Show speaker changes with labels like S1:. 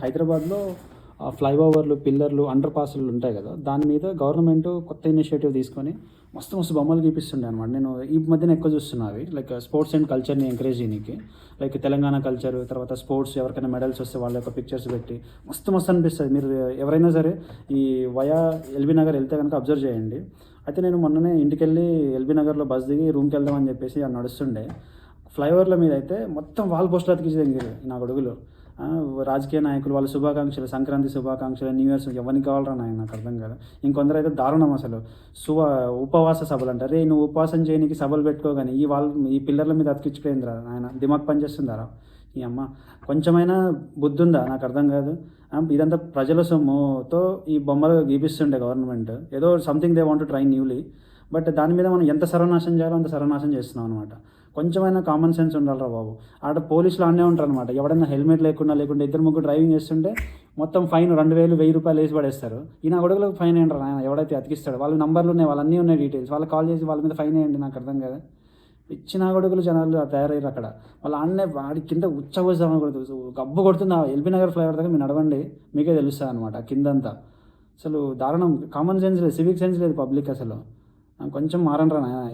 S1: హైదరాబాద్‌లో ఫ్లైఓవర్లు, పిల్లర్లు, అండర్ పాస్‌లు ఉంటాయి గదా! దాని మీద గవర్నమెంట్ కొత్త ఇనిషియేటివ్ తీసుకొని మస్తు మస్తు బొమ్మలు గీపిస్తుండే అనమాట. నేను ఈ మధ్యన ఎక్కువ చూస్తున్నా అవి. లైక్ స్పోర్ట్స్ అండ్ కల్చర్‌ని ఎంకరేజ్ చేయనీకి. లైక్ తెలంగాణ కల్చర్, తర్వాత స్పోర్ట్స్ ఎవరికైనా మెడల్స్ వస్తే వాళ్ళ యొక్క పిక్చర్స్ పెట్టి మస్తు మస్తు అనిపిస్తది. మీరు ఎవరైనా సరే ఈ వయా ఎల్బీ నగర్ వెళ్తే గనుక అబ్జర్వ్ చేయండి. అయితే నేను మొన్ననే ఇంటికెళ్ళి ఎల్బీ నగర్‌లో బస్ దిగి రూమ్‌కెళ్దాం అని చెప్పేసి నడుస్తుండే. ఫ్లైఓవర్ల మీద అయితే మొత్తం వాల్ పోస్టర్లు అతికించి దింగిర్రు నా కొడుకులు. రాజకీయ నాయకులు వాళ్ళ శుభాకాంక్షలు, సంక్రాంతి శుభాకాంక్షలు, న్యూ ఇయర్స్ ఎవరికి కావాలిరా నాయన నాకు అర్థం కాదు. ఇంకొందరైతే దారుణం అసలు. ఉపవాస సభలు అంటారు. రే నువ్వు ఉపవాసం చేయనీకి సభలు పెట్టుకో గానీ ఈ పిల్లర్ల మీద అతికించుకుపోయిందిరా నాయన, దిమాగ్ పని చేస్తుందారా ఈ అమ్మ. కొంచెమైనా బుద్ధి ఉందా నాకు అర్థం కాదు. ఇదంతా ప్రజల సొమ్ముతో ఈ బొమ్మలు గీపిస్తుండే గవర్నమెంట్. ఏదో something they want to try newly. But దాని మీద మనం ఎంత సర్వనాశనం చేయాలో అంత సర్వనాశనం చేస్తున్నాం అనమాట. కొంచెమైనా కామన్ సెన్స్ ఉండాలిరా బాబు. ఆడ పోలీసులు ఆడనే ఉంటారు అనమాట. ఎవడైనా హెల్మెట్ లేకుండా ఇద్దరు ముగ్గురు డ్రైవింగ్ చేస్తుంటే మొత్తం ఫైన్ 2000, 1000 రూపాయలు వేసి పడేస్తారు. ఈ నా కొడుకులకు ఫైన్ ఏంటారు ఆయన ఎవడైతే అతికిస్తాడో. వాళ్ళ నంబర్లు ఉన్నాయి, వాళ్ళన్నీ ఉన్నాయి డీటెయిల్స్. వాళ్ళకి కాల్ చేసి వాళ్ళ మీద ఫైన్ వేయండి. నాకు అర్థం కదా. ఇచ్చిన కొడుకులు జనాలు తయారయ్యారు అక్కడ. వాళ్ళు ఆడనే వాడి కింద ఉచ్చబోసామని కొడుతుంది, గబ్బు కొడుతుంది. ఎల్బీ నగర్ ఫ్లైఓవర్ దగ్గర మీరు నడవండి, మీకే తెలుస్తుంది అనమాట కిందంతా. అసలు దారుణం. కామన్ సెన్స్ లేదు, సివిక్ సెన్స్ లేదు పబ్లిక్ అసలు. కొంచెం మారండి రా నాయన.